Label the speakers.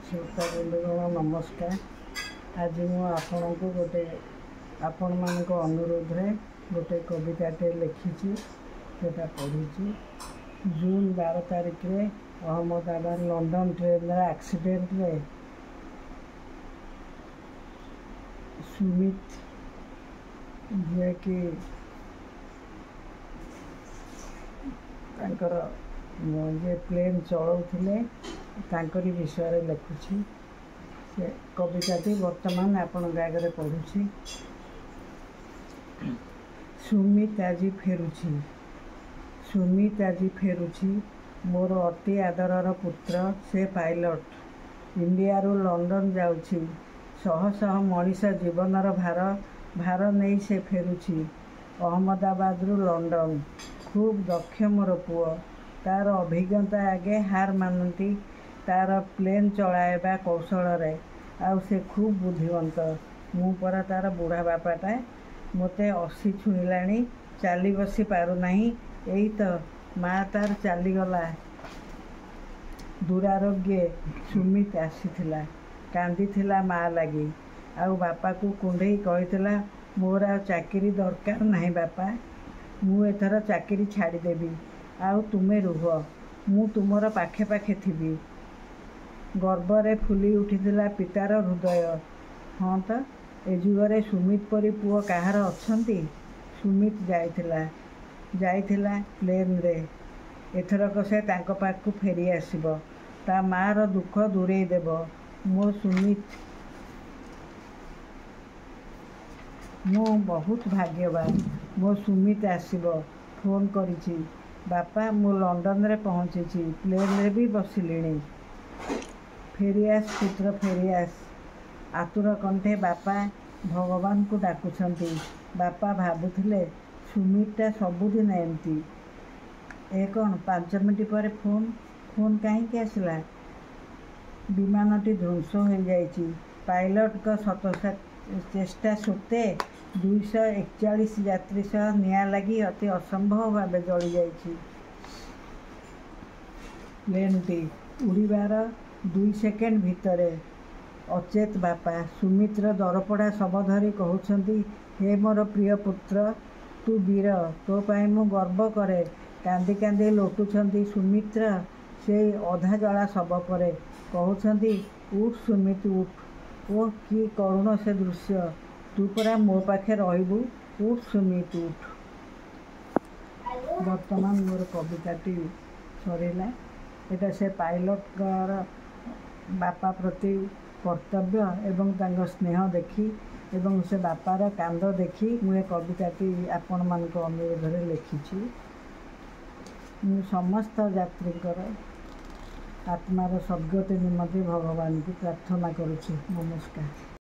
Speaker 1: श्रोता बंधुगण नमस्कार। आज मुझे गोटे आपण मान अनुरोध रे गोटे कविताटे लिखी सेटा पढ़ी। जून 12 तारिख रे अहमदाबाद लंडन ट्रेन एक्सीडेंट रे सुमित जे कि जे प्लेन चलाउथिले तांकरी विषय लिखुची। से कविताटी वर्तमान आपण आगे पढ़ुची। सुमित आज फेरुची, सुमित आज फेरुची, मोर अति आदरर पुत्र। से पायलट इंडिया रु लंडन जाउची। शह शह मनीष जीवनर भार नहीं से फेरुची अहमदाबाद रु लंडन। खूब दक्ष मोर पुओ, तार अभिज्ञता आगे हार मानती तार प्लेन चलाइबा कौशल रे। आउ से खूब बुद्धिवंत। मु परा तार बुढ़ा बापाटा, मते 80 छुईलाणी, चाली बसी पारु नाही। एई तो माँ तार चलीगला दुरारोग्य। सुमित आसीथिला, कांदीथिला माँ लगी। आउ बापा को कुंडेई कहिथिला, मोर आ चाकरी दरकार नाही बापा, मु एथर चाकरी छाड़ीदेवी। आउ तुमे रुह, मु तुमर पाखे पाखे थिबी। गर्वरे फुली उठिथिला पितार हृदय। हाँ तो ए जुगरे सुमित परी पुओ काहार अछंती। सुमित जाइथिला प्लेन रे। एथरक से तांको पाखु फेरी आसिबो, ता मार दुख दूरेई देबो। मो सुमित, मो बहुत भाग्यवान। मो सुमित आसिबो, फोन करिछि बापा, मु लंडन रे पहुँची, प्लेन रे भी बसिलिणी। फेरियास पुत्र फेरियास। आतुर कंठे बापा भगवान को डाकुछंती। बापा भाबुथिले सुमितटा सबुदिन एमती। ए कौन 5 मिनिट पर फोन कहीं आसला। विमानटी ध्वंस हो जाइछि। पायलट का शत चेष्टा सत्वे 241 यात्री सह निया लगी अति असंभव भाव जली जाइछि। प्लेनटी उड़ीबार 2 सेकेंड भितरे अचेत बापा। सुमित्र दरपड़ा शब धरी कहउछंती, हे मोर प्रिय पुत्र, तू वीर, तो पाई मु गर्व करे। कांदी कांदी लोटुछंती सुमित्र से अधा जला शब परे। कहउछंती, उठ सुमित उठ। ओ कि करुण से दृश्य, तू परा मो पाखे रहिबू, उठ सुमित उठ। वर्तमान मोर कविताटी सरिला। एटा से पायलट बापा प्रति कर्तव्य एवं तांको स्नेह देखी एवं से बापार कांद देखी मुझे कविताटी आपण मान अनुरोध रे लिखिछि। मु समस्त यात्रीकर आत्मार सद्गति निमंते भगवान को प्रार्थना करुछि। नमस्कार।